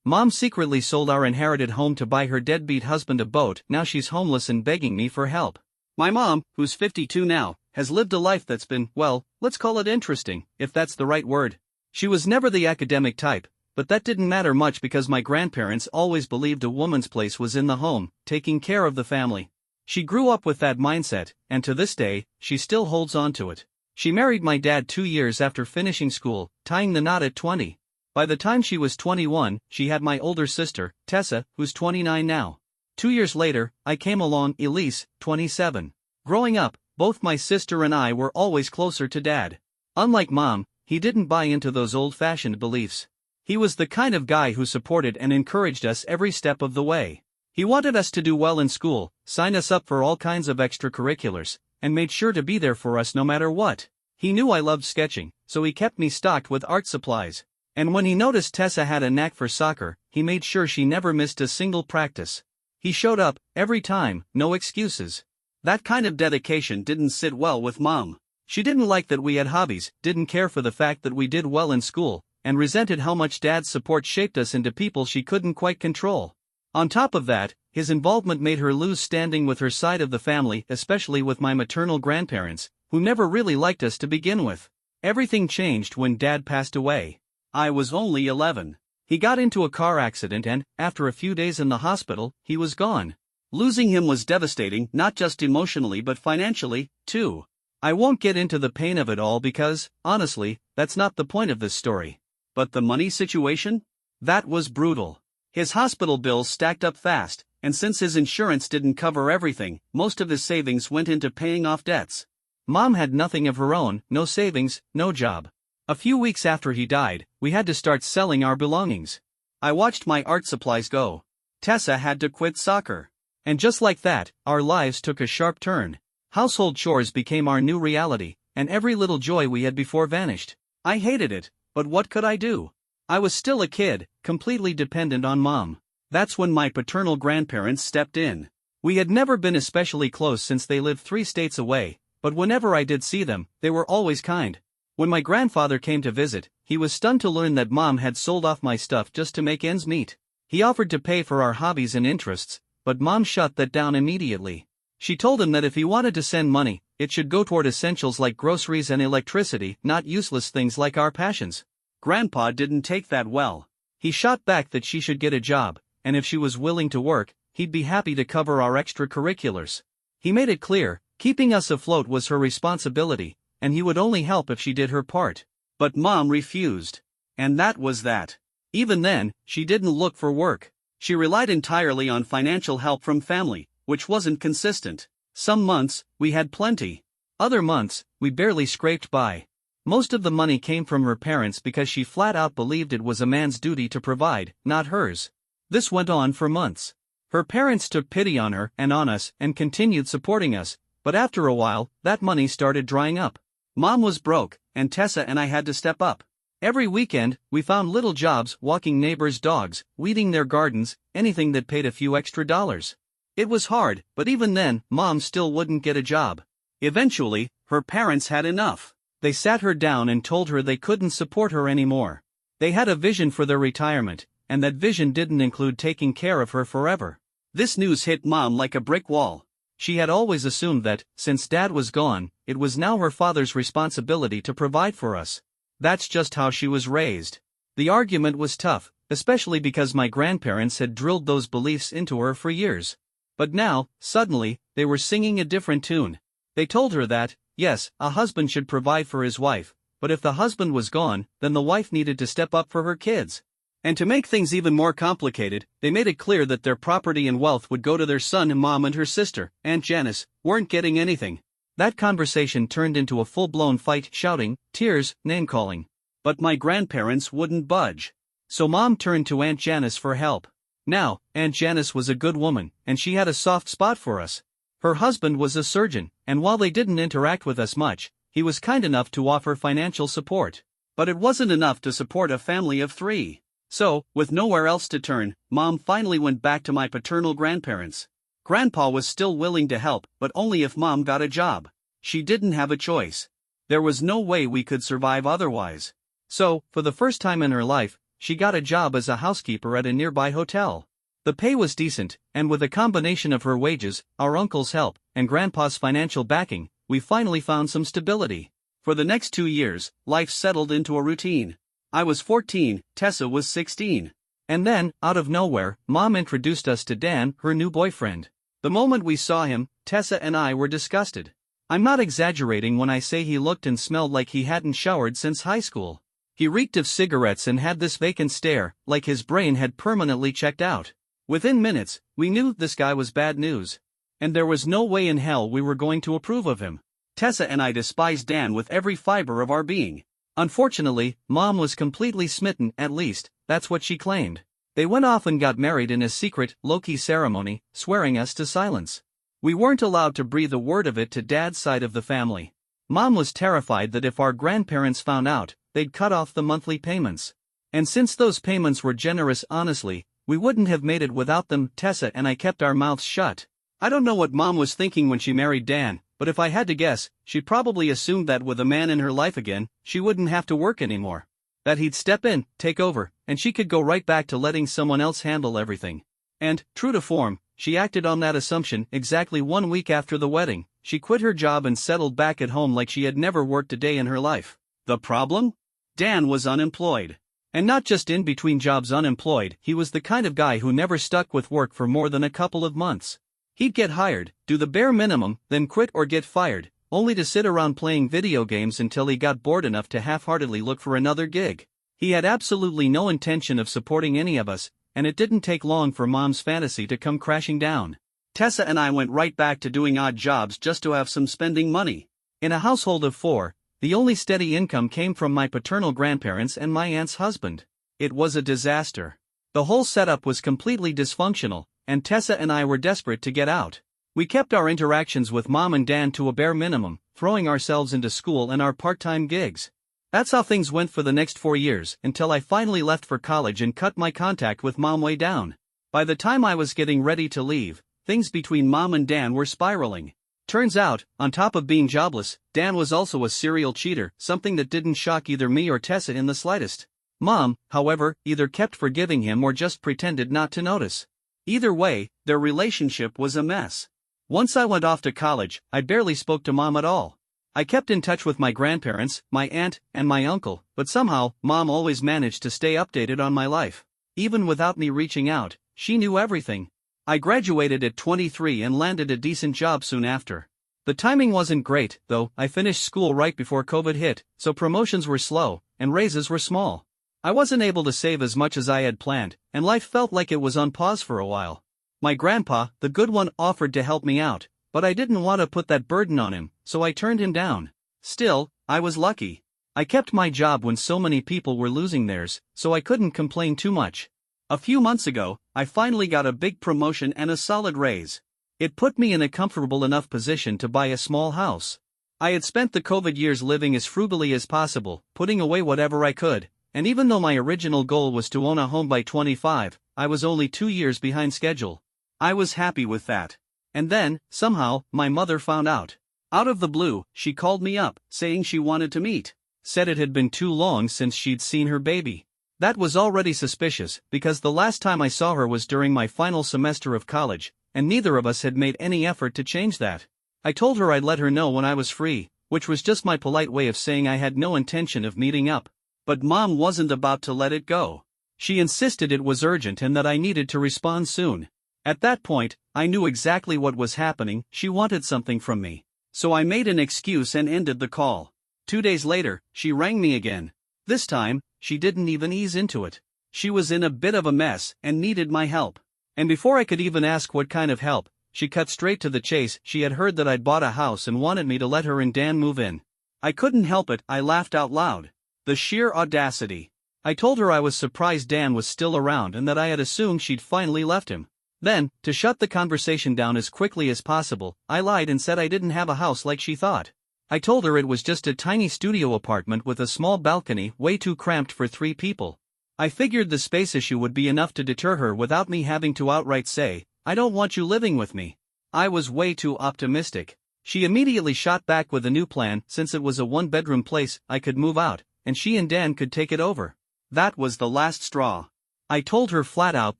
Mom secretly sold our inherited home to buy her deadbeat husband a boat. Now she's homeless and begging me for help. My mom, who's 52 now, has lived a life that's been, well, let's call it interesting, if that's the right word. She was never the academic type, but that didn't matter much because my grandparents always believed a woman's place was in the home, taking care of the family. She grew up with that mindset, and to this day, she still holds on to it. She married my dad 2 years after finishing school, tying the knot at 20. By the time she was 21, she had my older sister, Tessa, who's 29 now. 2 years later, I came along, Elise, 27. Growing up, both my sister and I were always closer to Dad. Unlike Mom, he didn't buy into those old-fashioned beliefs. He was the kind of guy who supported and encouraged us every step of the way. He wanted us to do well in school, sign us up for all kinds of extracurriculars, and made sure to be there for us no matter what. He knew I loved sketching, so he kept me stocked with art supplies. And when he noticed Tessa had a knack for soccer, he made sure she never missed a single practice. He showed up, every time, no excuses. That kind of dedication didn't sit well with Mom. She didn't like that we had hobbies, didn't care for the fact that we did well in school, and resented how much Dad's support shaped us into people she couldn't quite control. On top of that, his involvement made her lose standing with her side of the family, especially with my maternal grandparents, who never really liked us to begin with. Everything changed when Dad passed away. I was only 11. He got into a car accident and, after a few days in the hospital, he was gone. Losing him was devastating, not just emotionally but financially, too. I won't get into the pain of it all because, honestly, that's not the point of this story. But the money situation? That was brutal. His hospital bills stacked up fast, and since his insurance didn't cover everything, most of his savings went into paying off debts. Mom had nothing of her own, no savings, no job. A few weeks after he died, we had to start selling our belongings. I watched my art supplies go. Tessa had to quit soccer. And just like that, our lives took a sharp turn. Household chores became our new reality, and every little joy we had before vanished. I hated it, but what could I do? I was still a kid, completely dependent on Mom. That's when my paternal grandparents stepped in. We had never been especially close since they lived 3 states away, but whenever I did see them, they were always kind. When my grandfather came to visit, he was stunned to learn that Mom had sold off my stuff just to make ends meet. He offered to pay for our hobbies and interests, but Mom shut that down immediately. She told him that if he wanted to send money, it should go toward essentials like groceries and electricity, not useless things like our passions. Grandpa didn't take that well. He shot back that she should get a job, and if she was willing to work, he'd be happy to cover our extracurriculars. He made it clear, keeping us afloat was her responsibility, and he would only help if she did her part. But Mom refused. And that was that. Even then, she didn't look for work. She relied entirely on financial help from family, which wasn't consistent. Some months, we had plenty. Other months, we barely scraped by. Most of the money came from her parents because she flat out believed it was a man's duty to provide, not hers. This went on for months. Her parents took pity on her and on us and continued supporting us, but after a while, that money started drying up. Mom was broke, and Tessa and I had to step up. Every weekend, we found little jobs walking neighbors' dogs, weeding their gardens, anything that paid a few extra dollars. It was hard, but even then, Mom still wouldn't get a job. Eventually, her parents had enough. They sat her down and told her they couldn't support her anymore. They had a vision for their retirement, and that vision didn't include taking care of her forever. This news hit Mom like a brick wall. She had always assumed that, since Dad was gone, it was now her father's responsibility to provide for us. That's just how she was raised. The argument was tough, especially because my grandparents had drilled those beliefs into her for years. But now, suddenly, they were singing a different tune. They told her that, yes, a husband should provide for his wife, but if the husband was gone, then the wife needed to step up for her kids. And to make things even more complicated, they made it clear that their property and wealth would go to their son, and Mom and her sister, Aunt Janice, weren't getting anything. That conversation turned into a full-blown fight, shouting, tears, name-calling. But my grandparents wouldn't budge. So Mom turned to Aunt Janice for help. Now, Aunt Janice was a good woman, and she had a soft spot for us. Her husband was a surgeon, and while they didn't interact with us much, he was kind enough to offer financial support. But it wasn't enough to support a family of 3. So, with nowhere else to turn, Mom finally went back to my paternal grandparents. Grandpa was still willing to help, but only if Mom got a job. She didn't have a choice. There was no way we could survive otherwise. So, for the first time in her life, she got a job as a housekeeper at a nearby hotel. The pay was decent, and with a combination of her wages, our uncle's help, and grandpa's financial backing, we finally found some stability. For the next 2 years, life settled into a routine. I was 14, Tessa was 16. And then, out of nowhere, Mom introduced us to Dan, her new boyfriend. The moment we saw him, Tessa and I were disgusted. I'm not exaggerating when I say he looked and smelled like he hadn't showered since high school. He reeked of cigarettes and had this vacant stare, like his brain had permanently checked out. Within minutes, we knew this guy was bad news. And there was no way in hell we were going to approve of him. Tessa and I despised Dan with every fiber of our being. Unfortunately, Mom was completely smitten, at least, that's what she claimed. They went off and got married in a secret, low-key ceremony, swearing us to silence. We weren't allowed to breathe a word of it to Dad's side of the family. Mom was terrified that if our grandparents found out, they'd cut off the monthly payments. And since those payments were generous, honestly, we wouldn't have made it without them. Tessa and I kept our mouths shut. I don't know what Mom was thinking when she married Dan, but if I had to guess, she probably assumed that with a man in her life again, she wouldn't have to work anymore. That he'd step in, take over, and she could go right back to letting someone else handle everything. And, true to form, she acted on that assumption. Exactly 1 week after the wedding, she quit her job and settled back at home like she had never worked a day in her life. The problem? Dan was unemployed. And not just in between jobs unemployed, he was the kind of guy who never stuck with work for more than a couple of months. He'd get hired, do the bare minimum, then quit or get fired, only to sit around playing video games until he got bored enough to half-heartedly look for another gig. He had absolutely no intention of supporting any of us, and it didn't take long for Mom's fantasy to come crashing down. Tessa and I went right back to doing odd jobs just to have some spending money. In a household of 4, the only steady income came from my paternal grandparents and my aunt's husband. It was a disaster. The whole setup was completely dysfunctional, and Tessa and I were desperate to get out. We kept our interactions with Mom and Dan to a bare minimum, throwing ourselves into school and our part-time gigs. That's how things went for the next 4 years, until I finally left for college and cut my contact with Mom way down. By the time I was getting ready to leave, things between Mom and Dan were spiraling. Turns out, on top of being jobless, Dan was also a serial cheater, something that didn't shock either me or Tessa in the slightest. Mom, however, either kept forgiving him or just pretended not to notice. Either way, their relationship was a mess. Once I went off to college, I barely spoke to Mom at all. I kept in touch with my grandparents, my aunt, and my uncle, but somehow, Mom always managed to stay updated on my life. Even without me reaching out, she knew everything. I graduated at 23 and landed a decent job soon after. The timing wasn't great, though. I finished school right before COVID hit, so promotions were slow, and raises were small. I wasn't able to save as much as I had planned, and life felt like it was on pause for a while. My grandpa, the good one, offered to help me out, but I didn't want to put that burden on him, so I turned him down. Still, I was lucky. I kept my job when so many people were losing theirs, so I couldn't complain too much. A few months ago, I finally got a big promotion and a solid raise. It put me in a comfortable enough position to buy a small house. I had spent the COVID years living as frugally as possible, putting away whatever I could, and even though my original goal was to own a home by 25, I was only 2 years behind schedule. I was happy with that. And then, somehow, my mother found out. Out of the blue, she called me up, saying she wanted to meet. Said it had been too long since she'd seen her baby. That was already suspicious, because the last time I saw her was during my final semester of college, and neither of us had made any effort to change that. I told her I'd let her know when I was free, which was just my polite way of saying I had no intention of meeting up. But Mom wasn't about to let it go. She insisted it was urgent and that I needed to respond soon. At that point, I knew exactly what was happening. She wanted something from me. So I made an excuse and ended the call. 2 days later, she rang me again. This time, she didn't even ease into it. She was in a bit of a mess and needed my help. And before I could even ask what kind of help, she cut straight to the chase. She had heard that I'd bought a house and wanted me to let her and Dan move in. I couldn't help it. I laughed out loud. The sheer audacity. I told her I was surprised Dan was still around and that I had assumed she'd finally left him. Then, to shut the conversation down as quickly as possible, I lied and said I didn't have a house like she thought. I told her it was just a tiny studio apartment with a small balcony, way too cramped for 3 people. I figured the space issue would be enough to deter her without me having to outright say, "I don't want you living with me." I was way too optimistic. She immediately shot back with a new plan. Since it was a 1-bedroom place, I could move out, and she and Dan could take it over. That was the last straw. I told her flat out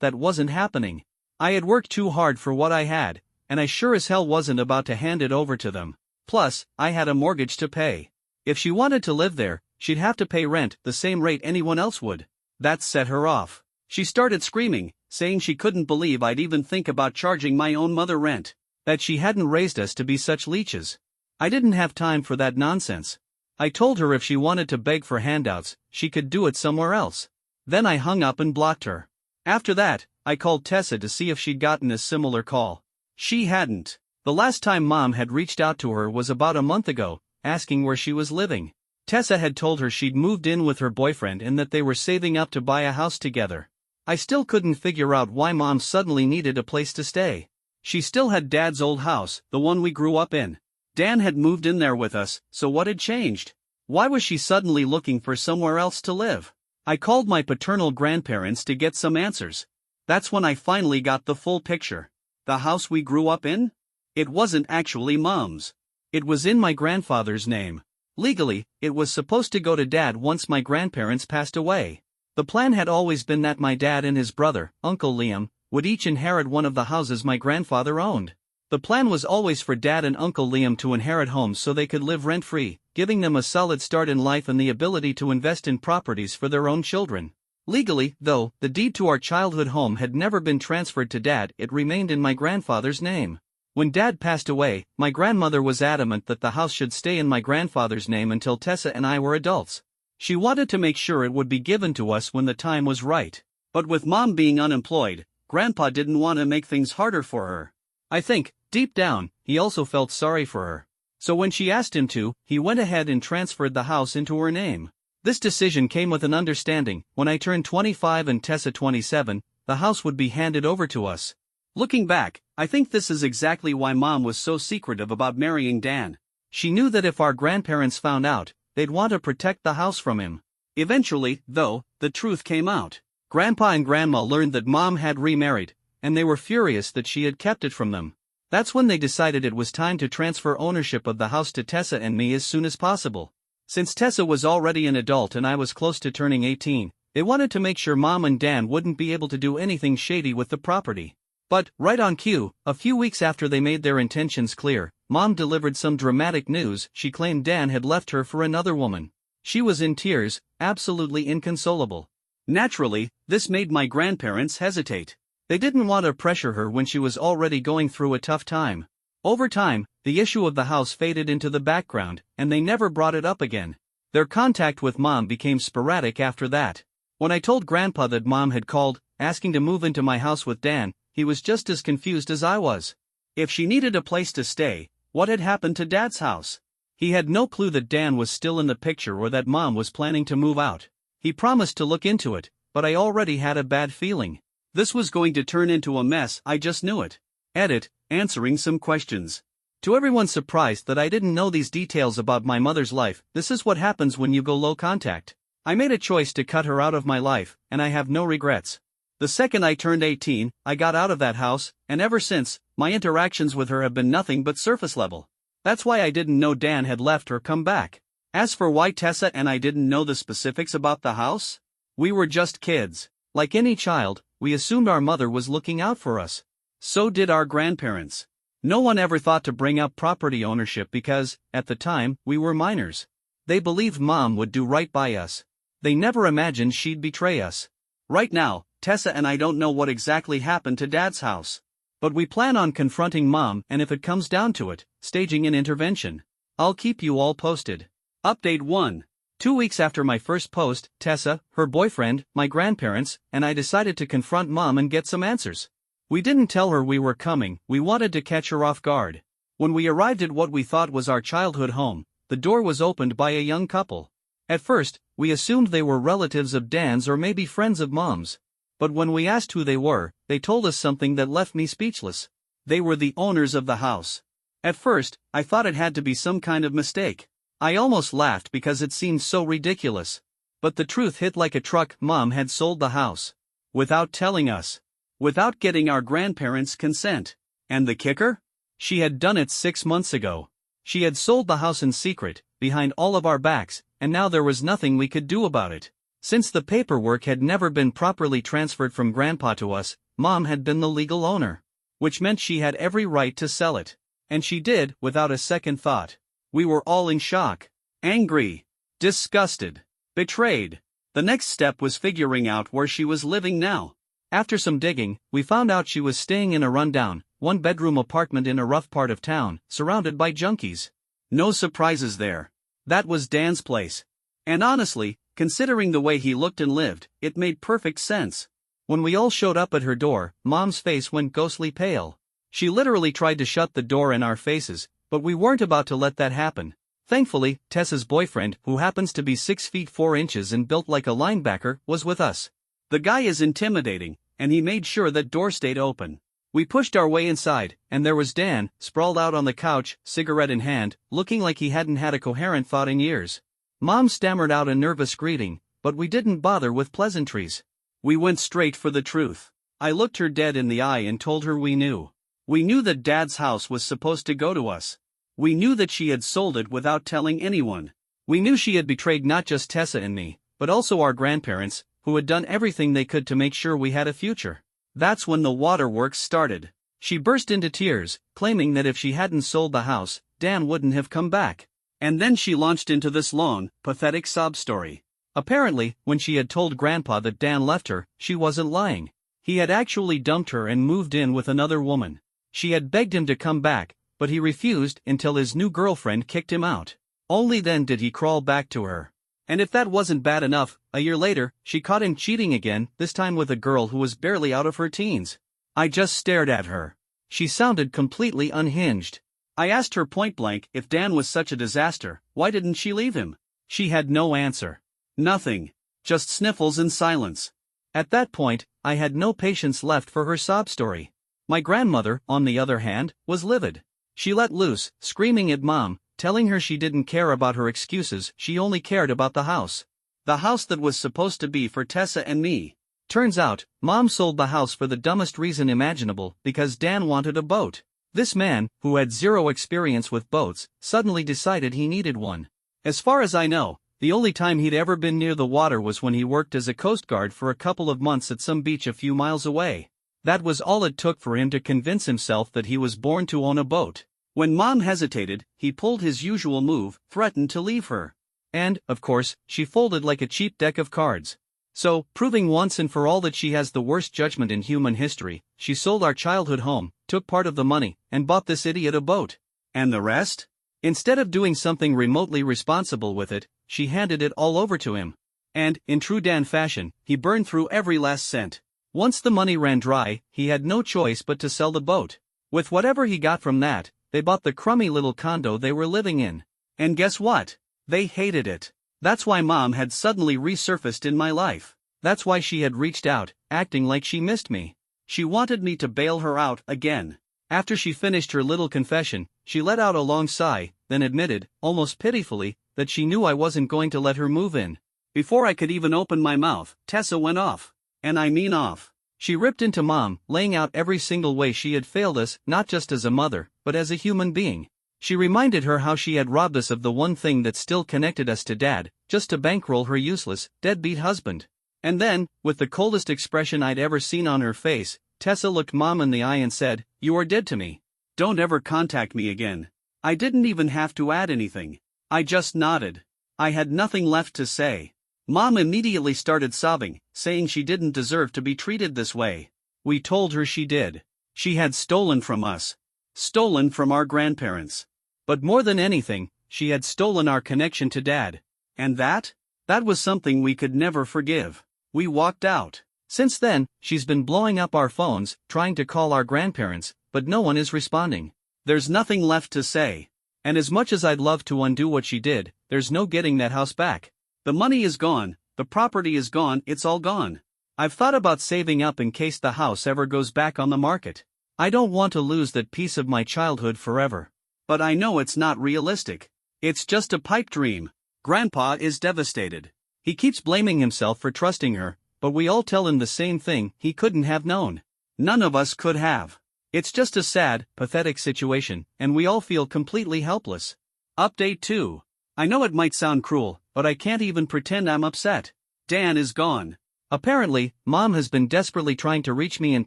that wasn't happening. I had worked too hard for what I had, and I sure as hell wasn't about to hand it over to them. Plus, I had a mortgage to pay. If she wanted to live there, she'd have to pay rent the same rate anyone else would. That set her off. She started screaming, saying she couldn't believe I'd even think about charging my own mother rent, that she hadn't raised us to be such leeches. I didn't have time for that nonsense. I told her if she wanted to beg for handouts, she could do it somewhere else. Then I hung up and blocked her. After that, I called Tessa to see if she'd gotten a similar call. She hadn't. The last time Mom had reached out to her was about a month ago, asking where she was living. Tessa had told her she'd moved in with her boyfriend and that they were saving up to buy a house together. I still couldn't figure out why Mom suddenly needed a place to stay. She still had Dad's old house, the one we grew up in. Dan had moved in there with us, so what had changed? Why was she suddenly looking for somewhere else to live? I called my paternal grandparents to get some answers. That's when I finally got the full picture. The house we grew up in? It wasn't actually Mom's. It was in my grandfather's name. Legally, it was supposed to go to Dad once my grandparents passed away. The plan had always been that my dad and his brother, Uncle Liam, would each inherit one of the houses my grandfather owned. The plan was always for Dad and Uncle Liam to inherit homes so they could live rent-free, giving them a solid start in life and the ability to invest in properties for their own children. Legally, though, the deed to our childhood home had never been transferred to Dad, it remained in my grandfather's name. When Dad passed away, my grandmother was adamant that the house should stay in my grandfather's name until Tessa and I were adults. She wanted to make sure it would be given to us when the time was right. But with Mom being unemployed, Grandpa didn't want to make things harder for her. I think, deep down, he also felt sorry for her. So when she asked him to, he went ahead and transferred the house into her name. This decision came with an understanding: when I turned 25 and Tessa 27, the house would be handed over to us. Looking back, I think this is exactly why Mom was so secretive about marrying Dan. She knew that if our grandparents found out, they'd want to protect the house from him. Eventually, though, the truth came out. Grandpa and Grandma learned that Mom had remarried, and they were furious that she had kept it from them. That's when they decided it was time to transfer ownership of the house to Tessa and me as soon as possible. Since Tessa was already an adult and I was close to turning 18, they wanted to make sure Mom and Dan wouldn't be able to do anything shady with the property. But, right on cue, a few weeks after they made their intentions clear, Mom delivered some dramatic news. She claimed Dan had left her for another woman. She was in tears, absolutely inconsolable. Naturally, this made my grandparents hesitate. They didn't want to pressure her when she was already going through a tough time. Over time, the issue of the house faded into the background, and they never brought it up again. Their contact with Mom became sporadic after that. When I told Grandpa that Mom had called, asking to move into my house with Dan, he was just as confused as I was. If she needed a place to stay, what had happened to Dad's house? He had no clue that Dan was still in the picture or that Mom was planning to move out. He promised to look into it, but I already had a bad feeling. This was going to turn into a mess, I just knew it. Edit, answering some questions. To everyone's surprise that I didn't know these details about my mother's life, this is what happens when you go low contact. I made a choice to cut her out of my life, and I have no regrets. The second I turned 18, I got out of that house, and ever since, my interactions with her have been nothing but surface level. That's why I didn't know Dan had left or come back. As for why Tessa and I didn't know the specifics about the house, we were just kids. Like any child, we assumed our mother was looking out for us. So did our grandparents. No one ever thought to bring up property ownership because, at the time, we were minors. They believed Mom would do right by us. They never imagined she'd betray us. Right now, Tessa and I don't know what exactly happened to Dad's house. But we plan on confronting Mom and, if it comes down to it, staging an intervention. I'll keep you all posted. Update 1. 2 weeks after my first post, Tessa, her boyfriend, my grandparents, and I decided to confront Mom and get some answers. We didn't tell her we were coming, we wanted to catch her off guard. When we arrived at what we thought was our childhood home, the door was opened by a young couple. At first, we assumed they were relatives of Dan's or maybe friends of Mom's. But when we asked who they were, they told us something that left me speechless. They were the owners of the house. At first, I thought it had to be some kind of mistake. I almost laughed because it seemed so ridiculous. But the truth hit like a truck. Mom had sold the house. Without telling us. Without getting our grandparents' consent. And the kicker? She had done it 6 months ago. She had sold the house in secret, behind all of our backs, and now there was nothing we could do about it. Since the paperwork had never been properly transferred from Grandpa to us, Mom had been the legal owner. Which meant she had every right to sell it. And she did, without a second thought. We were all in shock. Angry. Disgusted. Betrayed. The next step was figuring out where she was living now. After some digging, we found out she was staying in a rundown, one-bedroom apartment in a rough part of town, surrounded by junkies. No surprises there. That was Dan's place. And honestly, considering the way he looked and lived, it made perfect sense. When we all showed up at her door, Mom's face went ghostly pale. She literally tried to shut the door in our faces, but we weren't about to let that happen. Thankfully, Tessa's boyfriend, who happens to be 6 feet 4 inches and built like a linebacker, was with us. The guy is intimidating, and he made sure that door stayed open. We pushed our way inside, and there was Dan, sprawled out on the couch, cigarette in hand, looking like he hadn't had a coherent thought in years. Mom stammered out a nervous greeting, but we didn't bother with pleasantries. We went straight for the truth. I looked her dead in the eye and told her we knew. We knew that Dad's house was supposed to go to us. We knew that she had sold it without telling anyone. We knew she had betrayed not just Tessa and me, but also our grandparents, who had done everything they could to make sure we had a future. That's when the waterworks started. She burst into tears, claiming that if she hadn't sold the house, Dan wouldn't have come back. And then she launched into this long, pathetic sob story. Apparently, when she had told Grandpa that Dan left her, she wasn't lying. He had actually dumped her and moved in with another woman. She had begged him to come back, but he refused until his new girlfriend kicked him out. Only then did he crawl back to her. And if that wasn't bad enough, a year later, she caught him cheating again, this time with a girl who was barely out of her teens. I just stared at her. She sounded completely unhinged. I asked her point blank if Dan was such a disaster, why didn't she leave him? She had no answer. Nothing. Just sniffles and silence. At that point, I had no patience left for her sob story. My grandmother, on the other hand, was livid. She let loose, screaming at Mom, telling her she didn't care about her excuses, she only cared about the house. The house that was supposed to be for Tessa and me. Turns out, Mom sold the house for the dumbest reason imaginable, because Dan wanted a boat. This man, who had zero experience with boats, suddenly decided he needed one. As far as I know, the only time he'd ever been near the water was when he worked as a coast guard for a couple of months at some beach a few miles away. That was all it took for him to convince himself that he was born to own a boat. When Mom hesitated, he pulled his usual move, threatened to leave her. And, of course, she folded like a cheap deck of cards. So, proving once and for all that she has the worst judgment in human history, she sold our childhood home, took part of the money, and bought this idiot a boat. And the rest? Instead of doing something remotely responsible with it, she handed it all over to him. And, in true Dan fashion, he burned through every last cent. Once the money ran dry, he had no choice but to sell the boat. With whatever he got from that, they bought the crummy little condo they were living in. And guess what? They hated it. That's why Mom had suddenly resurfaced in my life. That's why she had reached out, acting like she missed me. She wanted me to bail her out again. After she finished her little confession, she let out a long sigh, then admitted, almost pitifully, that she knew I wasn't going to let her move in. Before I could even open my mouth, Tessa went off. And I mean off. She ripped into Mom, laying out every single way she had failed us, not just as a mother, but as a human being. She reminded her how she had robbed us of the one thing that still connected us to Dad, just to bankroll her useless, deadbeat husband. And then, with the coldest expression I'd ever seen on her face, Tessa looked Mom in the eye and said, "You are dead to me. Don't ever contact me again." I didn't even have to add anything. I just nodded. I had nothing left to say. Mom immediately started sobbing, saying she didn't deserve to be treated this way. We told her she did. She had stolen from us. Stolen from our grandparents. But more than anything, she had stolen our connection to Dad. And that was something we could never forgive. We walked out. Since then, she's been blowing up our phones, trying to call our grandparents, but no one is responding. There's nothing left to say. And as much as I'd love to undo what she did, there's no getting that house back. The money is gone, the property is gone, it's all gone. I've thought about saving up in case the house ever goes back on the market. I don't want to lose that piece of my childhood forever. But I know it's not realistic. It's just a pipe dream. Grandpa is devastated. He keeps blaming himself for trusting her, but we all tell him the same thing: he couldn't have known. None of us could have. It's just a sad, pathetic situation, and we all feel completely helpless. Update 2. I know it might sound cruel, but I can't even pretend I'm upset. Dan is gone. Apparently, Mom has been desperately trying to reach me and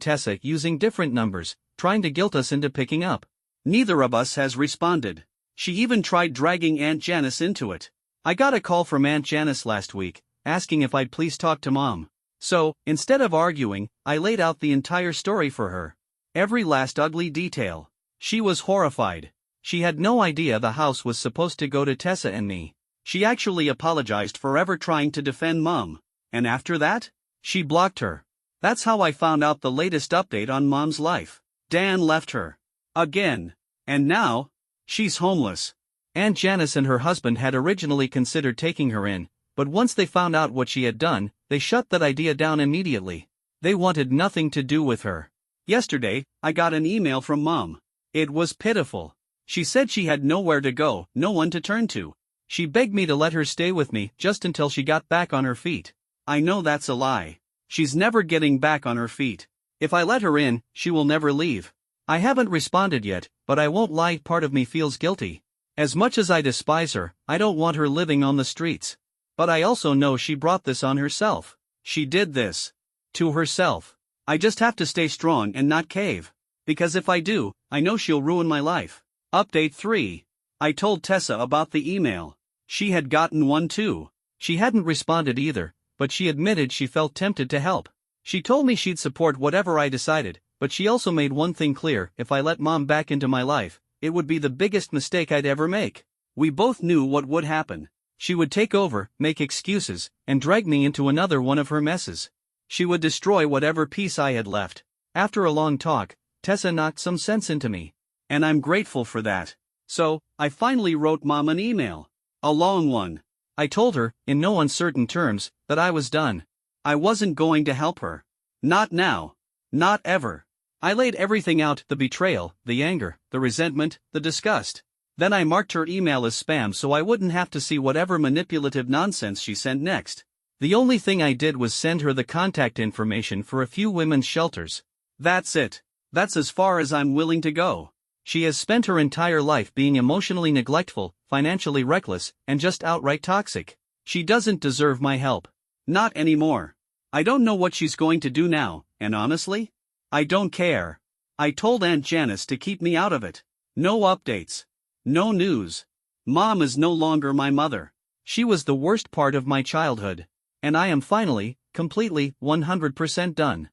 Tessa using different numbers, trying to guilt us into picking up. Neither of us has responded. She even tried dragging Aunt Janice into it. I got a call from Aunt Janice last week, asking if I'd please talk to Mom. So, instead of arguing, I laid out the entire story for her. Every last ugly detail. She was horrified. She had no idea the house was supposed to go to Tessa and me. She actually apologized for ever trying to defend Mom. And after that? She blocked her. That's how I found out the latest update on Mom's life. Dan left her. Again. And now, she's homeless. Aunt Janice and her husband had originally considered taking her in, but once they found out what she had done, they shut that idea down immediately. They wanted nothing to do with her. Yesterday, I got an email from Mom. It was pitiful. She said she had nowhere to go, no one to turn to. She begged me to let her stay with me just until she got back on her feet. I know that's a lie. She's never getting back on her feet. If I let her in, she will never leave. I haven't responded yet, but I won't lie, part of me feels guilty. As much as I despise her, I don't want her living on the streets. But I also know she brought this on herself. She did this to herself. I just have to stay strong and not cave. Because if I do, I know she'll ruin my life. Update 3. I told Tessa about the email. She had gotten one too. She hadn't responded either, but she admitted she felt tempted to help. She told me she'd support whatever I decided, but she also made one thing clear: if I let Mom back into my life, it would be the biggest mistake I'd ever make. We both knew what would happen. She would take over, make excuses, and drag me into another one of her messes. She would destroy whatever peace I had left. After a long talk, Tessa knocked some sense into me. And I'm grateful for that. So, I finally wrote Mom an email. A long one. I told her, in no uncertain terms, that I was done. I wasn't going to help her. Not now. Not ever. I laid everything out: the betrayal, the anger, the resentment, the disgust. Then I marked her email as spam so I wouldn't have to see whatever manipulative nonsense she sent next. The only thing I did was send her the contact information for a few women's shelters. That's it. That's as far as I'm willing to go. She has spent her entire life being emotionally neglectful, financially reckless, and just outright toxic. She doesn't deserve my help. Not anymore. I don't know what she's going to do now, and honestly, I don't care. I told Aunt Janice to keep me out of it. No updates. No news. Mom is no longer my mother. She was the worst part of my childhood. And I am finally, completely, 100% done.